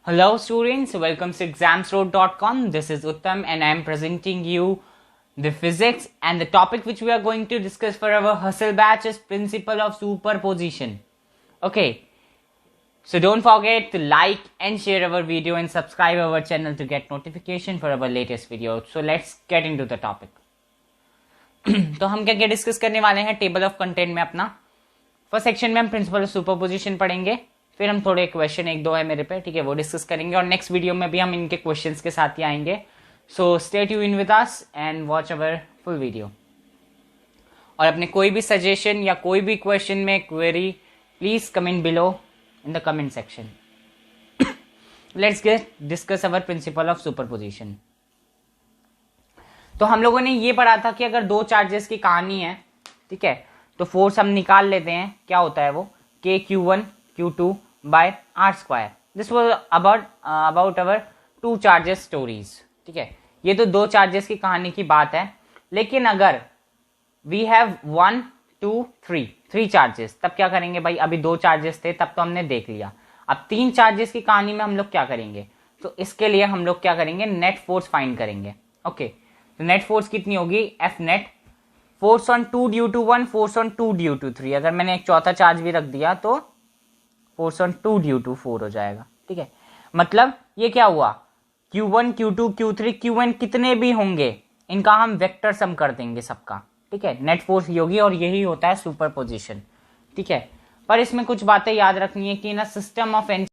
Hello students, welcome to examsroad.com. This is Uttam and I am presenting you the physics, and the topic which we are going to discuss for our hustle batch is principle of superposition. Okay, so don't forget to like and share our video and subscribe our channel to get notification for our latest video. So let's get into the topic. तो हम क्या क्या discuss करने वाले हैं table of content में अपना। First section में हम प्रिंसिपल ऑफ सुपरपोजिशन पढ़ेंगे, फिर हम थोड़े क्वेश्चन एक दो है मेरे पे, ठीक है, वो डिस्कस करेंगे और नेक्स्ट वीडियो में भी हम इनके क्वेश्चंस के साथ ही आएंगे। So stay tuned with us and watch our full video. और अपने कोई भी सजेशन या कोई भी क्वेश्चन में query please comment below in the comment section. Let's get discuss our principle of superposition. तो हम लोगों ने ये पढ़ा था कि अगर दो चार्जेस की कहानी है, ठीक है, तो फोर्स हम निकाल लेते हैं, क्या होता है वो KQ1 Q2 by R square. This was about our two charges stories. ठीक है, ये तो दो चार्जेस की कहानी की बात है। लेकिन अगर we have 1 2 3 चार्जेस, तब क्या करेंगे भाई? अभी दो चार्जेस थे तब तो हमने देख लिया। अब तीन चार्जेस की कहानी में हम लोग क्या करेंगे? तो इसके लिए हम लोग क्या करेंगे? नेट फोर्स फाइंड करेंगे। ओके, तो नेट फोर्स कितनी होगी? F net, force on 2 due to 1, force on 2 due to 3। अगर मैंने एक चौथा चार्ज भी रख दिया तो फोर्स ऑन 2 ड्यू टू 4 हो जाएगा। ठीक है, मतलब ये क्या हुआ? Q1 Q2 Q3 Qn कितने भी होंगे इनका हम वेक्टर सम कर देंगे सबका। ठीक है, नेट फोर्स ये होगी और यही होता है सुपरपोजिशन। ठीक है, पर इसमें कुछ बातें याद रखनी है कि ना system of N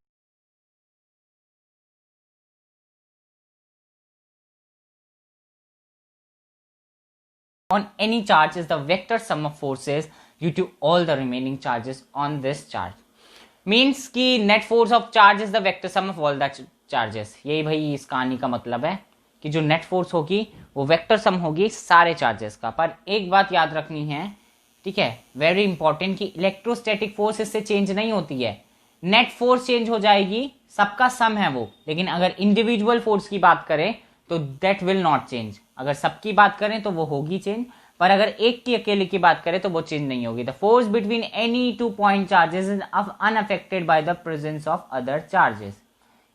on any charge is the vector sum of forces due to all the remaining charges on this charge. Means कि net force of charge is the vector sum of all that charges. यही भाई इस कहानी का मतलब है कि जो नेट फोर्स होगी वो वेक्टर सम होगी सारे चार्जेस का। पर एक बात याद रखनी है, ठीक है, वेरी इंपॉर्टेंट, कि इलेक्ट्रोस्टैटिक फोर्स इससे चेंज नहीं होती है। नेट फोर्स चेंज हो जाएगी, सबका सम है वो, लेकिन अगर इंडिविजुअल फोर्स की बात करें तो दैट विल नॉट चेंज। अगर सबकी बात करें तो वो होगी चेंज, पर अगर एक की अकेले की बात करें तो वो चेंज नहीं होगी। The force between any two point charges is unaffected by the presence of other charges.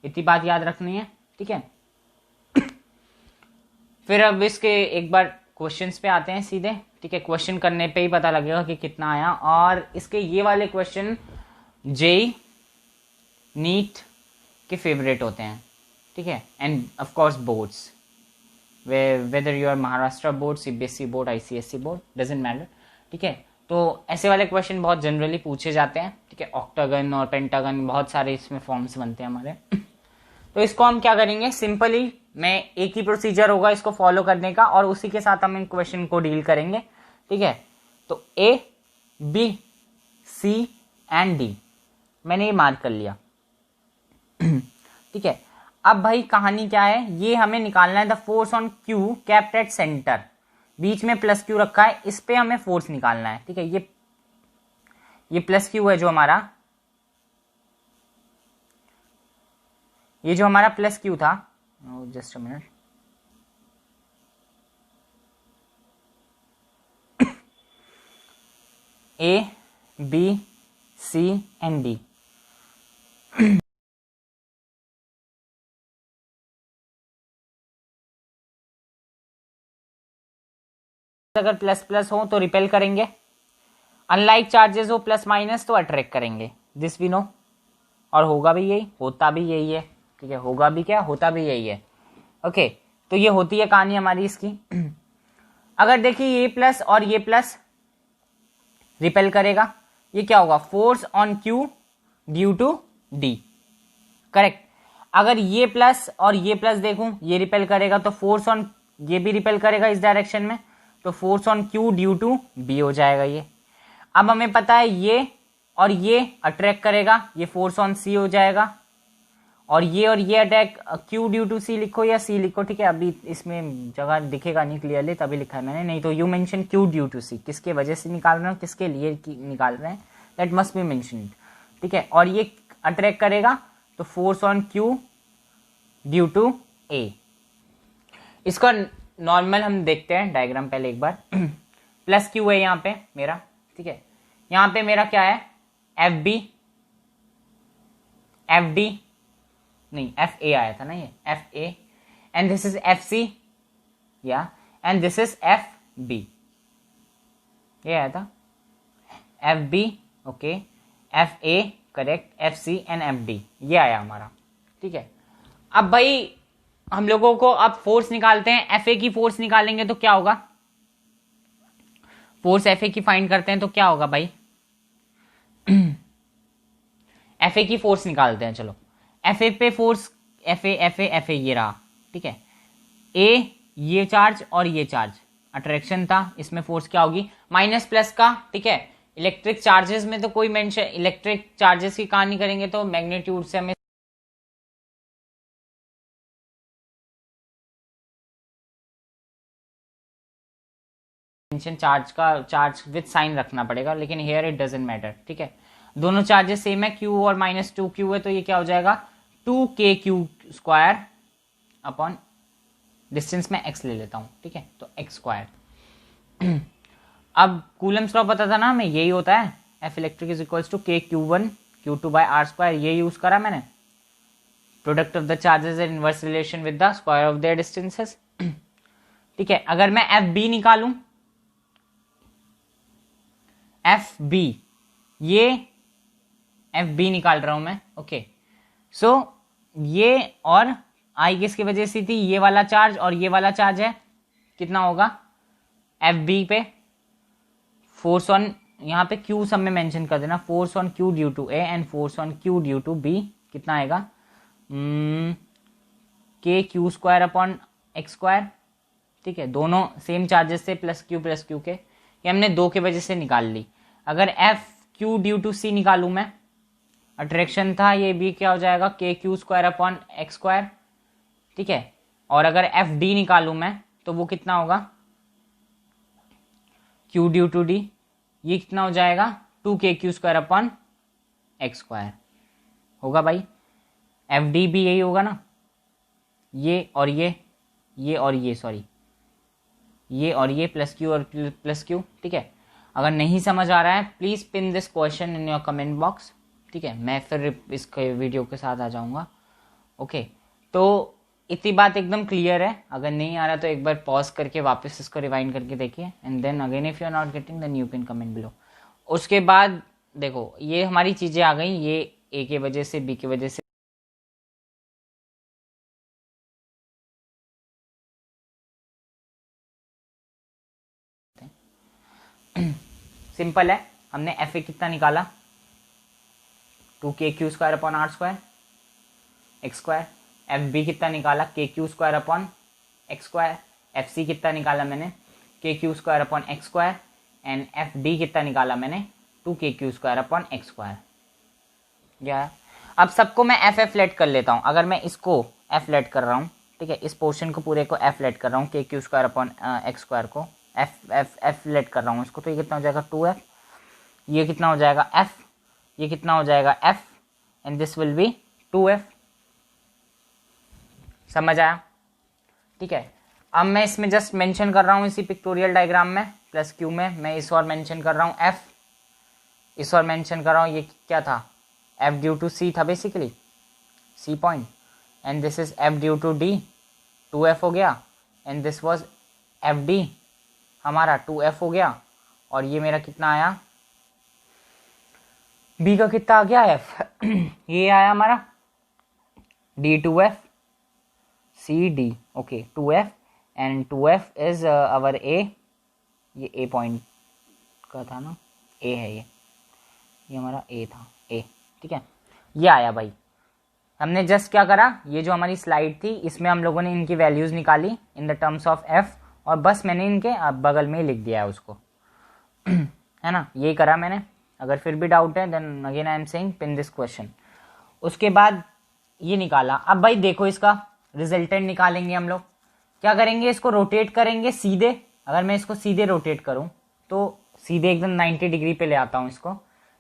इतनी बात याद रखनी है, ठीक है। फिर अब इसके एक बार क्वेश्चंस पे आते हैं सीधे, ठीक है। क्वेश्चन करने पे ही पता लगेगा कि कितना आया। और इसके ये वाले क्वेश्चन जेई नीट के फेवरेट होते हैं, ठीक है, end of course boards, whether you are Maharashtra board, CBSE board, ICSE board, doesn't matter, ठीक है। तो ऐसे वाले क्वेश्चन बहुत जनरली पूछे जाते हैं, ठीक है। ऑक्टागन और पेंटागन बहुत सारे इसमें फॉर्म्स बनते हैं हमारे। तो इसको हम क्या करेंगे? सिंपली मैं एक ही प्रोसीजर होगा इसको फॉलो करने का और उसी के साथ हम इन क्वेश्चन को डील करेंगे, ठीक है। तो A, B, C and D मैंने ये मार्क कर लिया, ठीक है। अब भाई कहानी क्या है? ये हमें निकालना है the force on Q kept at centre, बीच में प्लस Q रखा है, इस पे हमें फोर्स निकालना है, ठीक है। ये प्लस Q है जो हमारा, ये जो हमारा प्लस Q था, just a minute, A, B, C and D। अगर प्लस प्लस हो तो रिपेल करेंगे, अनलाइक चार्जेस हो प्लस माइनस तो अट्रैक्ट करेंगे, दिस वी नो। और होगा भी यही, होता भी यही है, ठीक है। होगा भी क्या, होता भी यही है। ओके, तो ये होती है कहानी हमारी इसकी। अगर देखिए ये प्लस और ये प्लस रिपेल करेगा, ये क्या होगा? Force on Q due to D, correct. अगर ये प्लस और ये प्लस देखूं, ये रिपेल करेगा तो फोर्स ऑन, ये भी रिपेल करेगा इस डायरेक्शन में, तो force on Q due to B हो जाएगा ये। अब हमें पता है ये और ये अट्रैक्ट करेगा, ये फोर्स ऑन C हो जाएगा, और ये attack Q due to C लिखो या C लिखो, ठीक है। अभी इसमें जगह दिखेगा नहीं क्लियरली तभी लिखा है मैंने, नहीं तो you mention Q due to C, किसके वजह से निकाल रहे हो, किसके लिए निकाल रहे हैं, दैट मस्ट बी मेंशन्ड, ठीक है। और ये अट्रैक्ट करेगा तो force on Q due to A। इसका नॉर्मल हम देखते हैं डायग्राम पहले एक बार। प्लस Q है यहाँ पे मेरा, ठीक है। यहाँ पे मेरा क्या है? FB, FD नहीं एफ ए आया था ना, ये F A, and this is F C, या and this is F B, ये आया था F B, okay, F A correct, F C and F D, ये आया हमारा, ठीक है। अब भाई हम लोगों को अब फोर्स निकालते हैं, एफ ए की फोर्स निकालेंगे तो क्या होगा, फोर्स एफ ए की फाइंड करते हैं तो क्या होगा भाई, एफ ए की फोर्स निकालते हैं, चलो एफ ए पे force, F A F A F A ये रहा, ठीक है, ए ये चार्ज और ये चार्ज अट्रैक्शन था, इसमें फोर्स क्या होगी माइनस प्लस का, ठीक है। इलेक्ट्रिक चार्जेस में तो कोई मेंशन, इलेक्ट्रिक चार्जेस की कहानी करेंगे तो मैग्नीट्यूड से हमें चार्ज का, चार्ज विद साइन रखना पड़ेगा, लेकिन हेयर इट डजेंट मैटर, ठीक है। दोनों चार्जेस सेम है, क्यू और माइनस टू क्यू है, तो ये क्या हो जाएगा 2k⁴ अपॉन डिस्टेंस में x ले लेता हूं, ठीक है, तो x²। अब कूलम्स लॉ पता था ना हमें, यही होता है, F electric is equals to k⁴ ये यूज करा मैंने, product of the charges in inverse relation with the square of their distances, ठीक है। अगर मैं एफ बी निकालूं, एफ बी, ये एफ बी निकाल रहा हूं मैं, ओके, सो ये और आई किसकी वजह से थी, ये वाला चार्ज और ये वाला चार्ज है, कितना होगा एफ बी पे फोर्स ऑन, यहाँ पे क्यू सब में मेंशन कर देना, force on Q due to A and force on Q due to B, कितना आएगा k⁴ अपॉन x², ठीक है, दोनों सेम चार्जेस से प्लस क्यू के, ये हमने 2 के वजह से निकाल ली। अगर एफ क्यू ड्यू टू सी निकालू मैं, अट्रैक्शन था, ये भी क्या हो जाएगा k⁴ अपॉन x², ठीक है। और अगर एफ डी निकालू मैं तो वो कितना होगा q ड्यू टू डी, ये कितना हो जाएगा 2k⁴ अपॉन x² होगा भाई, एफ डी भी यही होगा ना, ये और ये और ये, सॉरी ये और ये प्लस क्यू और प्लस क्यू, ठीक है। अगर नहीं समझ आ रहा है please pin this question in your comment box, ठीक है, मैं फिर इसके वीडियो के साथ आ जाऊंगा, ओके। तो इतनी बात एकदम क्लियर है, अगर नहीं आ रहा तो एक बार पॉज करके वापस इसको रिवाइंड करके देखिए, and then again if you are not getting then you can comment below. उसके बाद देखो ये हमारी चीजें आ गई, ये ए के वजह से बी की वजह से, सिंपल है, हमने एफ ए कितना निकाला 2k⁴ upon r² x², F B कितना निकाला k⁴ upon x², F C कितना निकाला मैंने k⁴ upon x², and F D कितना निकाला मैंने 2k⁴ अपॉन x²। या अब सबको मैं एफ लेट कर लेता हूँ, अगर मैं इसको एफ लेट कर रहा हूँ, ठीक है, इस पोर्शन को पूरे को एफ लेट कर रहा हूँ, k⁴ अपॉन x² को एफ लेट कर रहा हूँ इसको, तो ये कितना हो जाएगा 2f, ये कितना हो जाएगा f, ये कितना हो जाएगा f, and this will be 2f। समझ आया, ठीक है। अब मैं इसमें जस्ट मेंशन कर रहा हूँ इसी पिक्टोरियल डायग्राम में प्लस क्यू में, मैं इस और मेंशन कर रहा हूँ f, इस और मेंशन कर रहा हूँ, ये क्या था f ड्यू टू c था basically, c point, and this is f due to d, 2f हो गया, and this was f d हमारा 2f हो गया, और ये मेरा कितना आया b का कितना आ गया f ये आया हमारा d2f cd, okay 2f, and 2f is our a, ये a पॉइंट का था ना, a है ये हमारा a था a, ठीक है। ये आया भाई, हमने जस्ट क्या करा, ये जो हमारी स्लाइड थी इसमें हम लोगों ने इनकी वैल्यूज निकाली in the terms of f, और बस मैंने इनके बगल में लिख दिया है उसको है ना, यही करा मैंने। अगर फिर भी डाउट है then again I am saying pin this question. उसके बाद ये निकाला, अब भाई देखो इसका रिजल्टेंट निकालेंगे हम लोग, क्या करेंगे इसको रोटेट करेंगे सीधे, अगर मैं इसको सीधे रोटेट करूं तो सीधे एकदम 90 डिग्री पे ले आता हूं इसको,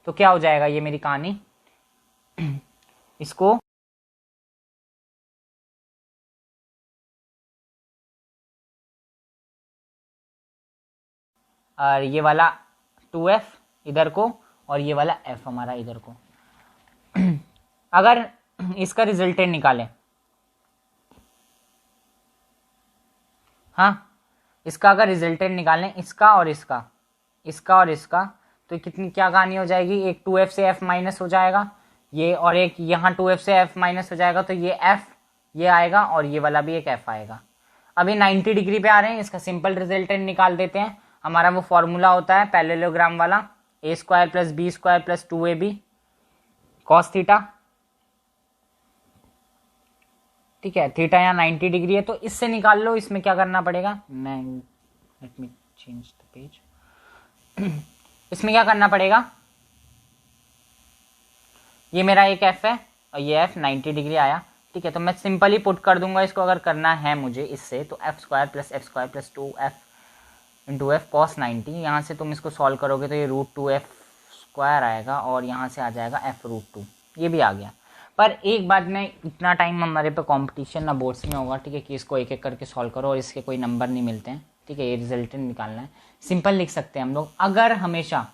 तो क्या हो जाएगा ये मेरी कहानी इसको और ये वाला 2f इधर को और ये वाला f हमारा इधर को अगर इसका रिजल्टेंट निकालें। हाँ, इसका अगर रिजल्टेंट निकालें, इसका और इसका, इसका और इसका, तो कितनी क्या कहानी हो जाएगी, एक 2f से f माइनस हो जाएगा ये, और एक यहाँ 2f से f माइनस हो जाएगा, तो ये f ये आएगा और ये वाला भी एक f आएगा। अभी 90 डिग्री पे आ रहे हैं, इसका सिंपल रिजल्टेंट निकाल देते हैं। हमारा वो फॉर्मूला होता है पैरेललोग्राम वाला, a square plus B square plus 2ab cos theta, ठीक है। थीटा यहाँ 90 डिग्री है, तो इससे निकाल लो। इसमें क्या करना पड़ेगा, मैं let me change the page. इसमें क्या करना पड़ेगा, ये मेरा एक f है और ये f 90 डिग्री आया, ठीक है। तो मैं सिंपली पुट कर दूंगा इसको, अगर करना है मुझे इससे, तो f square plus 2f into F cos 90। यहाँ से तुम इसको सॉल्व करोगे तो ये √2f स्क्वायर आएगा और यहाँ से आ जाएगा f√2, ये भी आ गया। पर एक बात में, इतना टाइम हमारे पे कंपटीशन ना बोर्ड्स में होगा, ठीक है, कि इसको एक एक करके सॉल्व करो और इसके कोई नंबर नहीं मिलते हैं, ठीक है। ये रिजल्टेंट निकालना है, सिंपल लिख सकते हैं हम लोग। अगर हमेशा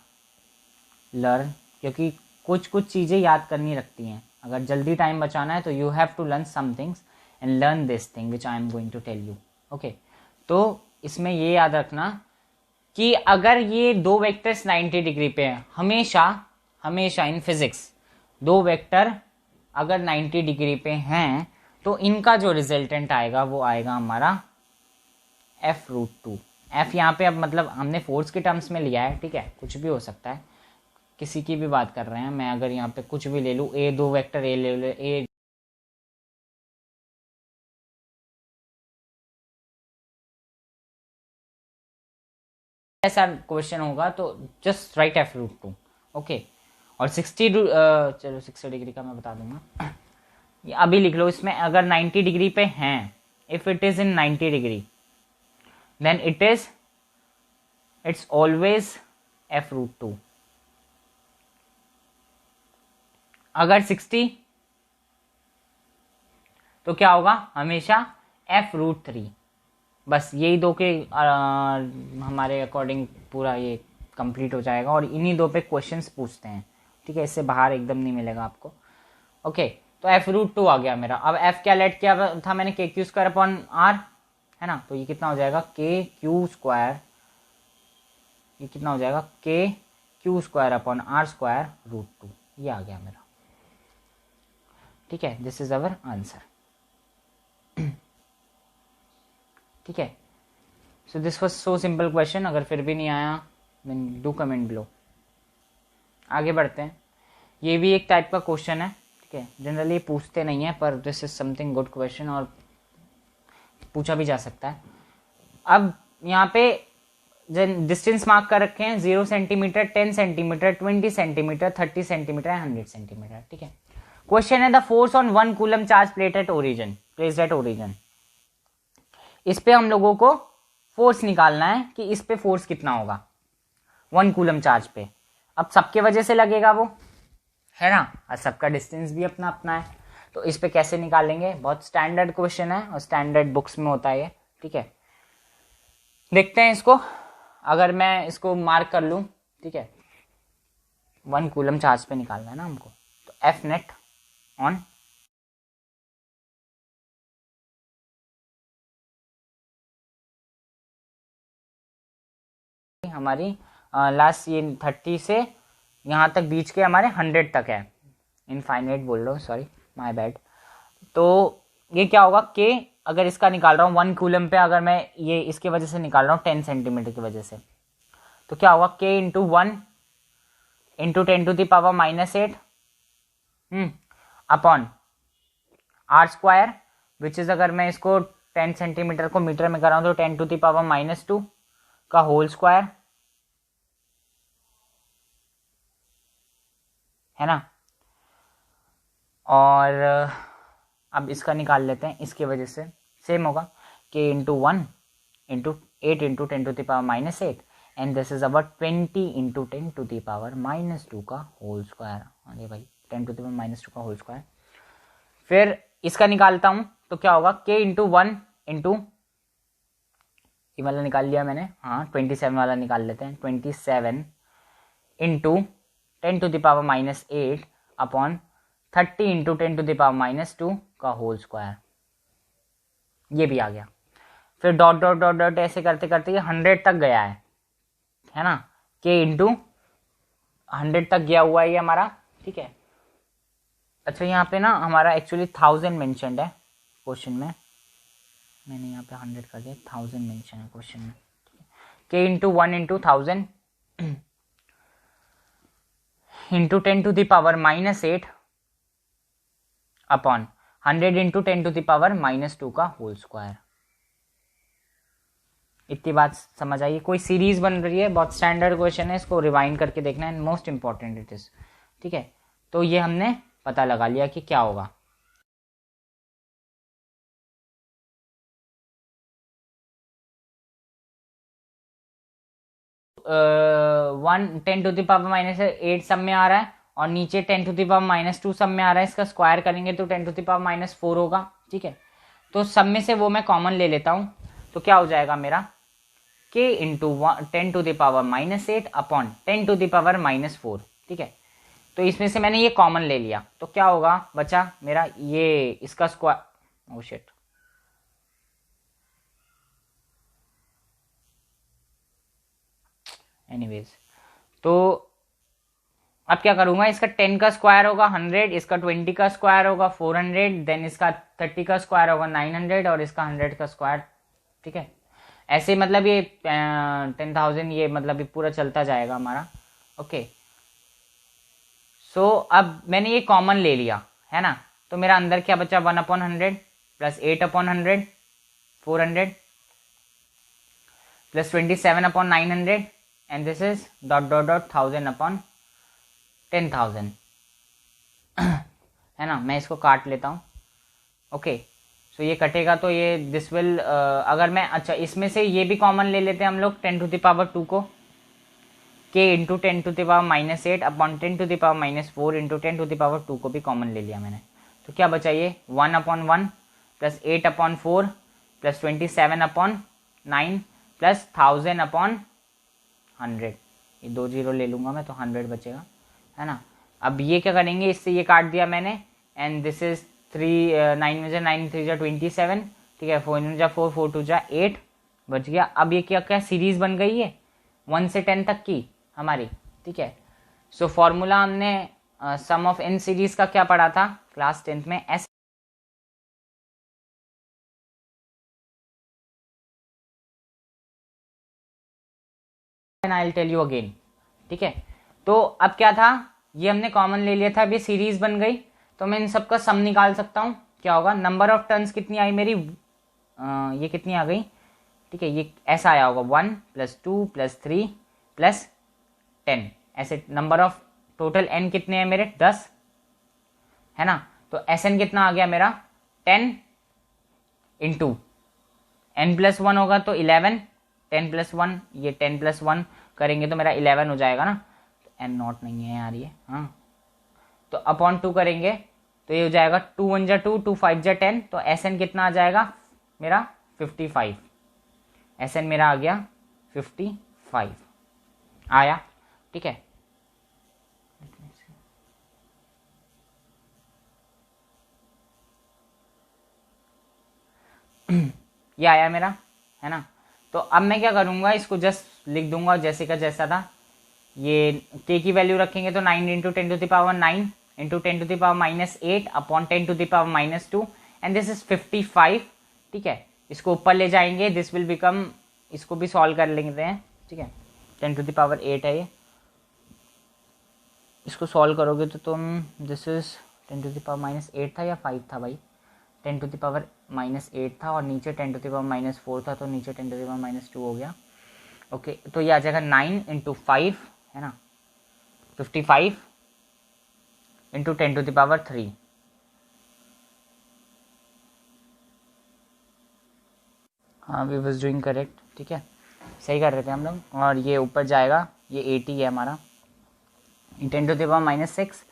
लर्न, क्योंकि कुछ कुछ चीज़ें याद करनी रखती हैं, अगर जल्दी टाइम बचाना है तो you have to learn some things and learn this thing which I am going to tell you, okay. तो इसमें ये याद रखना कि अगर ये दो वेक्टर्स 90 डिग्री पे हैं, हमेशा इन फिजिक्स दो वेक्टर अगर 90 डिग्री पे हैं, तो इनका जो रिजल्टेंट आएगा वो आएगा हमारा f√2। f यहाँ पे अब मतलब हमने फोर्स के टर्म्स में लिया है, ठीक है, कुछ भी हो सकता है, किसी की भी बात कर रहे हैं। मैं अगर यहाँ पे कुछ भी ले लूँ, ए दो वेक्टर ए ले लो, ए ऐसा क्वेश्चन होगा तो जस्ट राइट f√2, ओके। और 60 चलो 60 डिग्री का मैं बता दूंगा, ये अभी लिख लो। इसमें अगर 90 डिग्री पे हैं, if it is in 90 degree then it's always f√2। अगर 60 तो क्या होगा, हमेशा f√3। बस यही दो के हमारे अकॉर्डिंग पूरा ये कंप्लीट हो जाएगा, और इन्हीं दो पे क्वेश्चंस पूछते हैं, ठीक है। इससे बाहर एकदम नहीं मिलेगा आपको, ओके। तो f√2 आ गया मेरा। अब f क्या लेट किया था मैंने, KQ²/r, है ना। तो ये कितना हो जाएगा, KQ², ये कितना हो जाएगा, KQ²/r²√2, ये आ गया मेरा, ठीक है। दिस इज अवर आंसर, ठीक है। So this was so simple question. अगर फिर भी नहीं आया देन डू कमेंट बिलो। आगे बढ़ते हैं। ये भी एक टाइप का क्वेश्चन है, ठीक है। जनरली पूछते नहीं है, पर this is something good question और पूछा भी जा सकता है। अब यहाँ पे डिस्टेंस मार्क कर रखे हैं 0 centimetre, 10 centimetre, 20 centimetre, 30 centimetre, 100 centimetre, ठीक है। क्वेश्चन है the force on 1 coulomb charge placed at origin. इस पे हम लोगों को फोर्स निकालना है कि इस पे फोर्स कितना होगा 1 कूलम चार्ज पे। अब सबके वजह से लगेगा वो, है ना, और सबका डिस्टेंस भी अपना अपना है, तो इस पे कैसे निकालेंगे। बहुत स्टैंडर्ड क्वेश्चन है और स्टैंडर्ड बुक्स में होता है ये, ठीक है। देखते हैं इसको। अगर मैं इसको मार्क कर लूं, ठीक है, 1 कूलम चार्ज पे निकालना है ना हमको, तो एफ नेट ऑन हमारी लास्ट ये 30 से यहाँ तक बीच के हमारे 100 तक है, इनफाइनाइट बोल रहा हूँ, सॉरी माय बैड। तो ये क्या होगा कि अगर इसका निकाल रहा हूँ 1 कूलम पे, अगर मैं ये इसके वजह से निकाल रहा हूँ 10 सेंटीमीटर की वजह से, तो क्या होगा k into 1 into 10⁻⁻8 upon r², which is अगर मैं इसको 10 सेंटीमीटर को मीटर में कराऊँ तो 10⁻⁻2 का होल स्क्वायर, है ना। और अब इसका निकाल लेते हैं, इसकी वजह से सेम होगा k into 1 into 8 into 10⁻⁻8 and this is our 20 into 10⁻⁻2 का होल स्क्वायर। अरे भाई 10⁻⁻2 का होल स्क्वायर। फिर इसका निकालता हूं तो क्या होगा k इंटू 1 इंटू, ये वाला निकाल लिया मैंने, हाँ 27 वाला निकाल लेते हैं, 27 इंटू 10⁻⁻8 अपॉन 30 इंटू 10⁻⁻2 का होल स्क्वायर, ये भी आ गया। फिर डॉट डॉट डॉट डॉट ऐसे करते करते ये 100 तक गया है ना, k इंटू 100 तक गया हुआ है ये हमारा, ठीक है। अच्छा यहाँ पे ना हमारा एक्चुअली 1000 मेंशनड है क्वेश्चन में, मैंने यहाँ पे 100 कर दिया, 1000 मेंशन है क्वेश्चन में। k into 1 into 1000 into 10⁻⁻8 upon 100 into 10⁻⁻2 का होल स्क्वायर। इतनी बात समझ आइए। कोई सीरीज बन रही है, बहुत स्टैंडर्ड क्वेश्चन है, इसको रिवाइंड करके देखना है, मोस्ट इंपॉर्टेंट इट इज, ठीक है। तो ये हमने पता लगा लिया कि क्या होगा। वन 10⁻⁻8 सब में आ रहा है और नीचे 10⁻⁻2 सब में आ रहा है, इसका स्क्वायर करेंगे तो 10⁻⁻4 होगा, ठीक है। तो सब में से वो मैं कॉमन ले लेता हूँ, तो क्या हो जाएगा मेरा k इंटू 10⁻⁻8 अपॉन 10⁻⁻4, ठीक है। तो इसमें से मैंने ये कॉमन ले लिया, तो क्या होगा बचा मेरा ये इसका स्क्वायर, ओ शिट, एनीवेज। तो अब क्या करूंगा, इसका 10 का स्क्वायर होगा 100, इसका 20 का स्क्वायर होगा 400, देन इसका 30 का स्क्वायर होगा 900 और इसका 100 का स्क्वायर, ठीक है। ऐसे मतलब ये 10,000 ये मतलब ये पूरा चलता जाएगा हमारा, ओके। सो अब मैंने ये कॉमन ले लिया है ना, तो मेरा अंदर क्या बचा 1/100 plus 8/100 400 plus 27/900 and this is dot dot dot 1000/10,000 है ना। मैं इसको काट लेता हूँ, ओके। सो ये कटेगा तो ये दिस विल अगर मैं, अच्छा इसमें से ये भी कॉमन ले लेते हैं हम लोग 10⁻2 को, k इंटू 10⁻⁻8 अपॉन 10⁻⁻4 इंटू 10⁻2 को भी कॉमन ले लिया मैंने, तो क्या बचा ये 1/1 प्लस 8/4 प्लस 27/9 प्लस 1000/100, ये 2 जीरो ले लूंगा मैं तो 100 बचेगा, है ना। अब ये क्या करेंगे, इससे ये काट दिया मैंने एंड दिस इज 3 9 में 9 3 27, ठीक है। 4 में 4 4 2 8 बच गया। अब ये क्या क्या सीरीज बन गई है 1 से 10 तक की हमारी, ठीक है। सो फॉर्मूला हमने सम ऑफ एन सीरीज का क्या पढ़ा था क्लास 10th में, as I will tell you again, ठीक है। तो अब क्या था, ये हमने कॉमन ले लिया था, अभी सीरीज बन गई, तो मैं इन सबका सम निकाल सकता हूँ। क्या होगा, नंबर ऑफ टर्न्स कितनी आई मेरी, ये कितनी आ गई, ठीक है। ये ऐसा आया होगा 1 + 2 + 3 + 10, ऐसे नंबर ऑफ टोटल n कितने हैं मेरे 10, है ना। तो Sn कितना आ गया मेरा 10 इंटू n+1 होगा तो 11, 10+1 ये 10+1 करेंगे तो मेरा 11 हो जाएगा ना, तो n नॉट नहीं है यार ये, हाँ। तो अपॉन 2 करेंगे तो ये हो जाएगा 2 1 जा 2 2 5 जा 10, तो Sn कितना आ जाएगा मेरा 55, Sn मेरा आ गया 55 आया, ठीक है। ये आया मेरा, है ना। तो अब मैं क्या करूंगा, इसको जस्ट लिख दूंगा जैसे का जैसा था। ये k की वैल्यू रखेंगे तो 9 into 10⁻9 into 10⁻8 upon 10⁻2 and this is 55, ठीक है। इसको ऊपर ले जाएंगे, दिस विल बिकम, इसको भी सॉल्व कर लेते हैं, ठीक है। 10⁸ है ये, इसको सॉल्व करोगे तो तुम, दिस इज 10⁻8 था या 5 था भाई, 10⁻8 था और नीचे 10⁻4 था, तो नीचे 10⁻2 हो गया, ओके। तो ये आ जाएगा 9 इंटू 5, है ना, 55 इंटू 10⁻3, हाँ वी वॉज डूइंग करेक्ट, ठीक है, सही कर रहे थे हम लोग। और ये ऊपर जाएगा, ये 80 है हमारा, 10⁻6,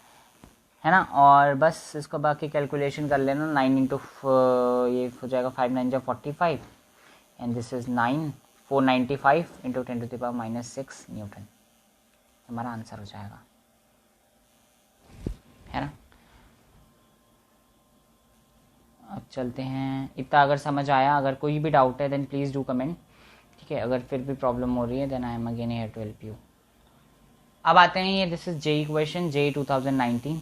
है ना। और बस इसको बाकी कैलकुलेशन कर लेना, 9 इंटू ये हो जाएगा 5 9 जा 45 and this is 9 495 into 10⁻6 Newton, हमारा आंसर हो जाएगा, है ना। अब चलते हैं, इतना अगर समझ आया, अगर कोई भी डाउट है देन प्लीज़ डू कमेंट, ठीक है। अगर फिर भी प्रॉब्लम हो रही है then I am again here to help you. अब आते हैं, ये this is JEE question, JEE 2019।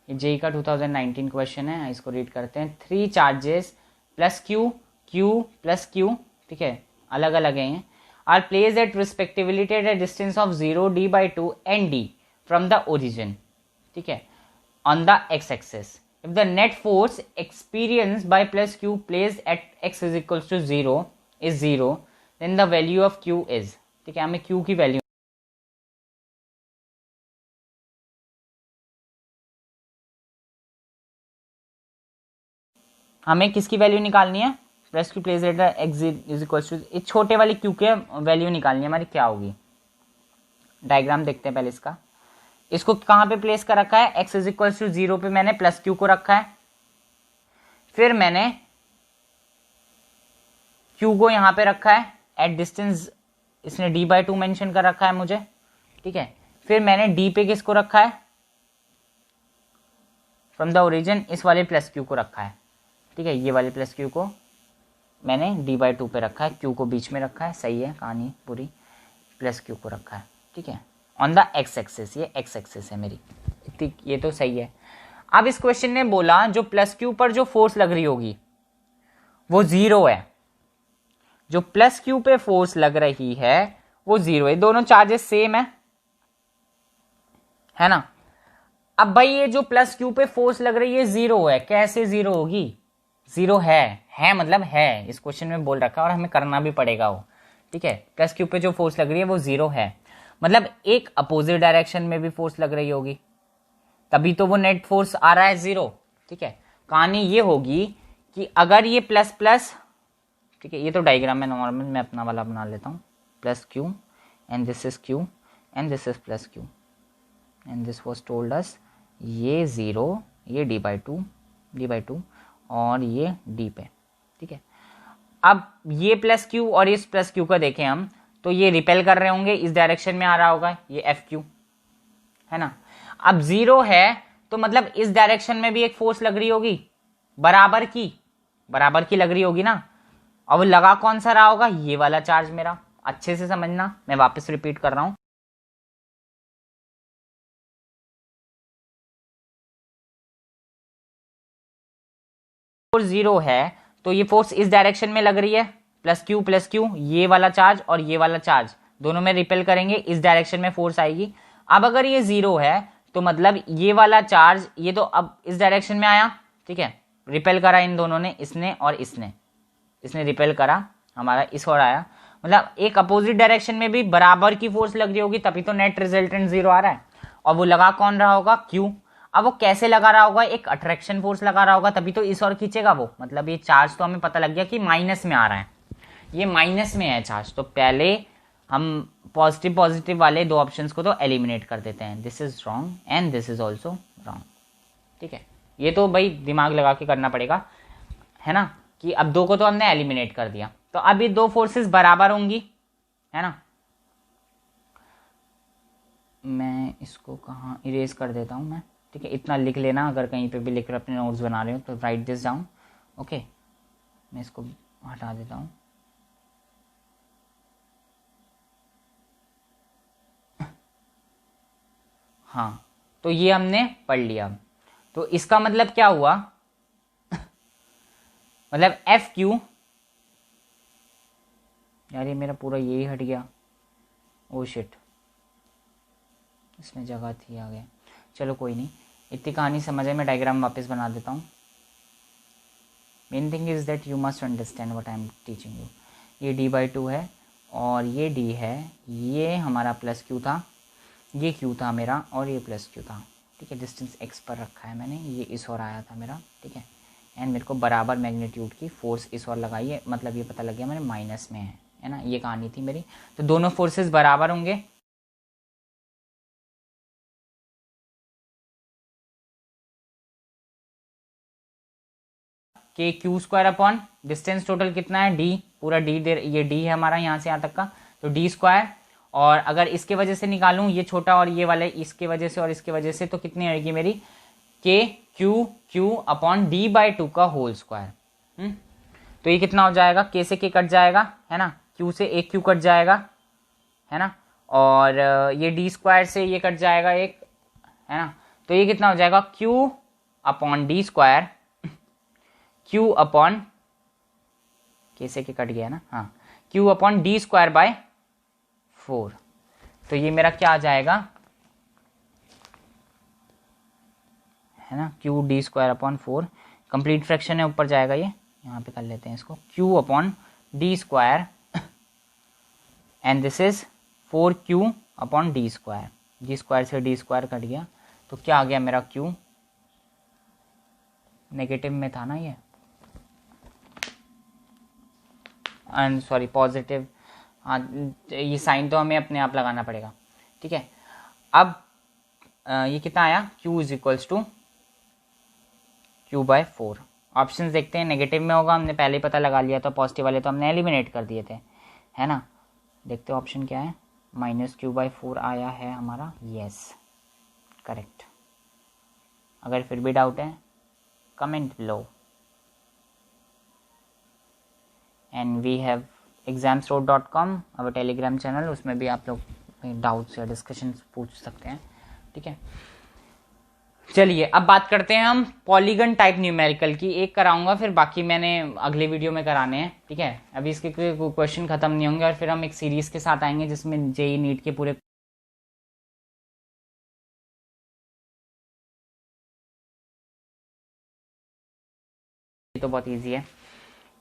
ये जेई का 2019 क्वेश्चन है, इसको रीड करते हैं। 3 charges plus Q, Q plus Q, ठीक है, अलग अलग है ये, are placed at respectively at a distance of 0d/2 and d from the origin, ठीक है, on the x-axis. If the net force experienced by plus q placed at x is equals to 0 is 0, then the value of q is, ठीक है, हमें q की value, हमें किसकी value निकालनी है, plus q placed at x is equals to, इस छोटे वाली q के वैल्यू निकालनी है हमारी, क्या होगी। डायग्राम देखते हैं पहले इसका। इसको कहां पे प्लेस कर रखा है, x इज इक्वल्स टू 0 पे मैंने प्लस q को रखा है, फिर मैंने q को यहां पे रखा है एट डिस्टेंस, इसने d/2 मेंशन कर रखा है मुझे, ठीक है, फिर मैंने d पे किसको रखा है, फ्रॉम द ओरिजिन इस वाले प्लस q को रखा है, ठीक है, ये वाले प्लस q को मैंने d/2 पे रखा है, q को बीच में रखा है, सही है कहानी पूरी, प्लस q को रखा है, ठीक है, ऑन द एक्स एक्सिस, ये एक्स एक्सिस है मेरी, ये तो सही है। अब इस क्वेश्चन ने बोला जो प्लस क्यू पर जो फोर्स लग रही होगी वो 0 है, जो प्लस क्यू पे फोर्स लग रही है वो 0 है, दोनों चार्जेस सेम है ना। अब भाई ये जो प्लस क्यू पे फोर्स लग रही है 0 है, कैसे 0 होगी, 0 है मतलब है, इस क्वेश्चन में बोल रखा है और हमें करना भी पड़ेगा वो, ठीक है। प्लस क्यू पे जो फोर्स लग रही है वो 0 है, मतलब एक अपोजिट डायरेक्शन में भी फोर्स लग रही होगी, तभी तो वो नेट फोर्स आ रहा है 0, ठीक है। कहानी ये होगी कि अगर ये प्लस प्लस, ठीक है, ये तो डायग्राम में नॉर्मल मैं अपना वाला बना लेता हूँ, plus Q and this is Q and this is plus Q and this was told us, ये 0, ये d/2 और ये d पे, ठीक है। अब ये प्लस क्यू और इस प्लस क्यू का देखें हम तो ये रिपेल कर रहे होंगे, इस डायरेक्शन में आ रहा होगा ये FQ, है ना। अब 0 है तो मतलब इस डायरेक्शन में भी एक फोर्स लग रही होगी, बराबर की लग रही होगी ना, और वो लगा कौन सा रहा होगा, ये वाला चार्ज मेरा, अच्छे से समझना, मैं वापस रिपीट कर रहा हूं। फोर्स 0 है तो ये फोर्स इस डायरेक्शन में लग रही है, प्लस क्यू, ये वाला चार्ज और ये वाला चार्ज दोनों में रिपेल करेंगे, इस डायरेक्शन में फोर्स आएगी। अब अगर ये 0 है तो मतलब ये वाला चार्ज, ये तो अब इस डायरेक्शन में आया, ठीक है, रिपेल करा इन दोनों ने, इसने और इसने रिपेल करा, हमारा इस और आया, मतलब एक अपोजिट डायरेक्शन में भी बराबर की फोर्स लग रही होगी, तभी तो नेट रिजल्टेंट 0 आ रहा है। और वो लगा कौन रहा होगा, क्यू। अब वो कैसे लगा रहा होगा, एक अट्रैक्शन फोर्स लगा रहा होगा, तभी तो इस और खींचेगा वो, मतलब ये चार्ज तो हमें पता लग गया कि माइनस में आ रहा है, ये माइनस में है चार्ज, तो पहले हम पॉजिटिव वाले दो ऑप्शंस को तो एलिमिनेट कर देते हैं, this is wrong and this is also wrong, ठीक है। ये तो भाई दिमाग लगा के करना पड़ेगा, है ना, कि अब 2 को तो हमने एलिमिनेट कर दिया, तो अब ये 2 फोर्सेस बराबर होंगी, है ना। मैं इसको कहाँ इरेज कर देता हूँ मैं, ठीक है, इतना लिख लेना, अगर कहीं पे भी लिख कर अपने नोट्स बना रहे हो तो राइट दिस डाउन, ओके। मैं इसको हटा देता हूँ, हाँ, तो ये हमने पढ़ लिया। तो इसका मतलब क्या हुआ मतलब FQ, यार ये मेरा पूरा यही हट गया, ओ शिट, इसमें जगह थी आ गया, चलो कोई नहीं, इतनी कहानी समझ है, मैं डायग्राम वापस बना देता हूँ। Main thing is that you must understand what I am teaching you. ये d/2 है और ये d है, ये हमारा प्लस q था, ये q था मेरा और ये प्लस q था, ठीक है, डिस्टेंस x पर रखा है मैंने, ये इस और आया था मेरा, ठीक है, एंड मेरे को बराबर मैग्नीट्यूड की फोर्स इस और लगाई है, मतलब ये पता लग गया मैंने माइनस में है ना, ये कहानी थी मेरी। तो दोनों फोर्सेस बराबर होंगे, के क्यू² अपॉन डिस्टेंस टोटल कितना है d, पूरा d ये d है हमारा यहाँ से यहाँ तक का, तो d², और अगर इसके वजह से निकालूं ये छोटा और ये वाले इसके वजह से और इसके वजह से, तो कितनी आएगी मेरी के Q Q upon D by two का होल स्क्वायर। तो ये कितना हो जाएगा, के से के कट जाएगा है ना, क्यू से एक क्यू कट जाएगा है ना, और ये डी स्क्वायर से ये कट जाएगा एक है ना, तो ये कितना हो जाएगा Q upon D square, Q upon के से के कट गया ना, हाँ, Q upon D square by 4। तो ये मेरा क्या आ जाएगा है ना, Q D square upon 4, complete fraction है, ऊपर जाएगा ये, यहाँ पे कर लेते हैं इसको, Q upon D square and this is 4q upon D square, D square से डी स्क्वायर कट गया, तो क्या आ गया मेरा q, नेगेटिव में था ना ये, एंड सॉरी पॉजिटिव, हाँ ये साइन तो हमें अपने आप लगाना पड़ेगा, ठीक है। अब ये कितना आया, q is equals to q by 4। Option देखते हैं, नेगेटिव में होगा, हमने पहले ही पता लगा लिया था, पॉजिटिव वाले तो हमने एलिमिनेट कर दिए थे है ना। देखते हो ऑप्शन क्या है, -q/4 आया है हमारा, यस करेक्ट। अगर फिर भी डाउट है कमेंट लो। And we have examsroad.com our Telegram channel, उसमें भी आप लोग डाउट्स या डिस्कशन पूछ सकते हैं, ठीक है। चलिए अब बात करते हैं हम पॉलीगन टाइप न्यूमेरिकल की, एक कराऊंगा फिर बाकी मैंने अगले वीडियो में कराने हैं, ठीक है। अभी इसके क्वेश्चन खत्म नहीं होंगे और फिर हम एक सीरीज के साथ आएंगे जिसमें जेई नीट के पूरे तो बहुत इजी है।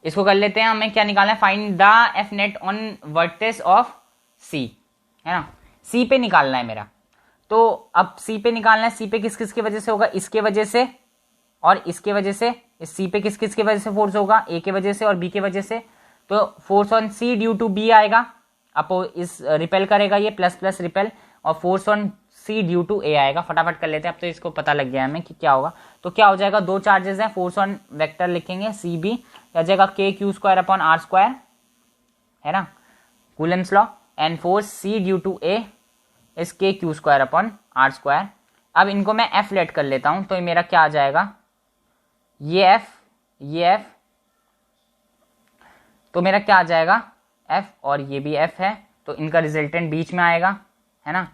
इसको कर लेते हैं, हमें क्या निकालना है, find the F net on vertex of C है ना, सी पे निकालना है मेरा। तो अब सी पे निकालना है, सी पे किस किस की वजह से होगा, इसके वजह से और इसके वजह से, इस सी पे किस किस की वजह से फोर्स होगा, ए के वजह से और बी के वजह से, तो force on C due to B आएगा, अब इस रिपेल करेगा ये प्लस प्लस रिपेल, और force on C due to A आएगा। फटाफट कर लेते हैं, अब तो इसको पता लग गया हमें कि क्या होगा। तो क्या हो जाएगा, दो चार्जेस हैं, फोर्स ऑन वेक्टर लिखेंगे सी बी, आ जाएगा k Q square upon are square है ना, Coulomb's law, and force C due to A is k Q square upon are square. अब इनको मैं एफ लेट कर लेता हूं, तो ये मेरा क्या आ जाएगा, ये एफ, तो मेरा क्या आ जाएगा एफ, और ये भी एफ है, तो इनका रिजल्टेंट बीच में आएगा है ना।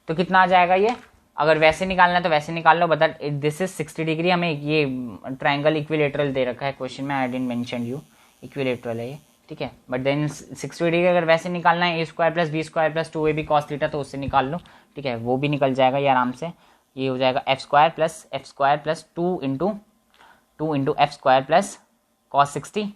तो कितना आ जाएगा ये, अगर वैसे निकालना है तो वैसे निकाल लो, बट दिस इज 60 डिग्री, हमें ये ट्राइंगल इक्विलेटरल दे रखा है क्वेश्चन में, I didn't mention you, equilateral है ये, ठीक है। बट देन 60 डिग्री अगर वैसे निकालना है, a square plus B square plus 2ab cos theta, तो उससे निकाल लो, ठीक है, वो भी निकल जाएगा ये आराम से। ये हो जाएगा F square plus 2 into F square plus cos 60,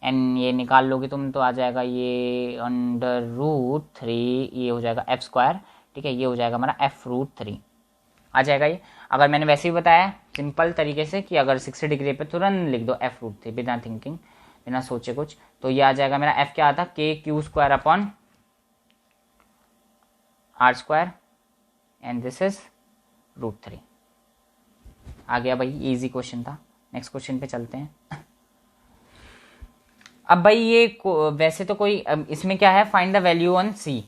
and ये निकाल लोगे तुम तो आ जाएगा ये √3, ये हो जाएगा एफ स्क्वायर, ठीक है, ये हो जाएगा हमारा f√3 आ जाएगा ये। अगर मैंने वैसे ही बताया सिंपल तरीके से कि अगर 60 डिग्री पे तुरंत लिख दो f√3 बिना थिंकिंग, बिना सोचे कुछ, तो ये आ जाएगा मेरा f क्या आता, K Q square upon are square, and this is √3 आ गया भाई, इजी क्वेश्चन था। नेक्स्ट क्वेश्चन पे चलते हैं। अब भाई ये वैसे तो कोई, इसमें क्या है, फाइंड द वैल्यू ऑन सी,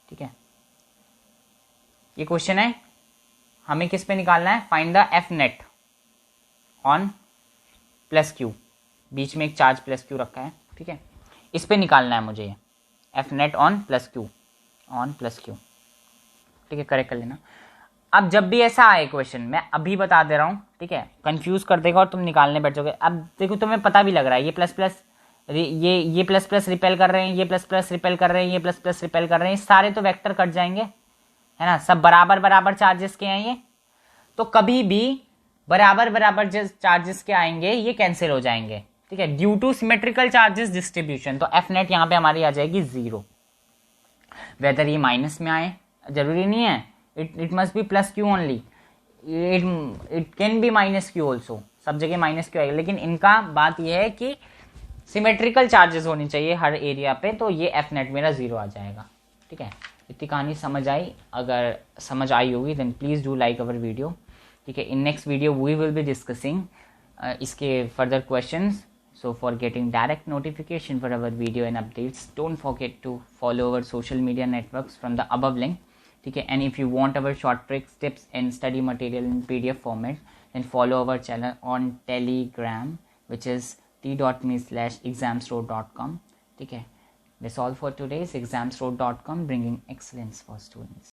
ठीक है, ये क्वेश्चन है, हमें किस पे निकालना है, find the F net on plus q, बीच में एक चार्ज प्लस क्यू रखा है, ठीक है, इस पे निकालना है मुझे ये F net on plus Q, ठीक है, करेक्ट कर लेना। अब जब भी ऐसा आए क्वेश्चन, मैं अभी बता दे रहा हूँ, ठीक है, कंफ्यूज कर देगा और तुम निकालने बैठ जाओगे। अब देखो तुम्हें पता भी लग रहा है, ये प्लस प्लस ये प्लस प्लस रिपेल कर रहे हैं, ये प्लस प्लस रिपेल कर रहे हैं, ये प्लस प्लस रिपेल कर रहे हैं, सारे तो वेक्टर कट जाएंगे है ना, सब बराबर बराबर चार्जेस के हैं ये, तो कभी भी बराबर बराबर चार्जेस के आएंगे ये कैंसिल हो जाएंगे, ठीक है, due two symmetrical charges distribution. तो एफ नेट यहाँ पे हमारी आ जाएगी 0, वेदर ये माइनस में आए जरूरी नहीं है, it must be plus Q only, it can be minus Q also, सब जगह माइनस क्यू आएगा, लेकिन इनका बात यह है कि सिमेट्रिकल चार्जेस होनी चाहिए हर एरिया पे, तो ये एफ नेट मेरा 0 आ जाएगा, ठीक है। इतनी कहानी समझ आई, अगर समझ आई होगी then please do like our video, ठीक है। In next video we will be discussing इसके further questions, So for getting direct notification for our video and updates, don't forget to follow our social media networks from the above link. ठीक है, and if you want our short tricks, tips and study material in PDF format, then follow our channel on Telegram, which is t.me/examsroad.com. ठीक है, that's all for today's examsroad.com, bringing excellence for students.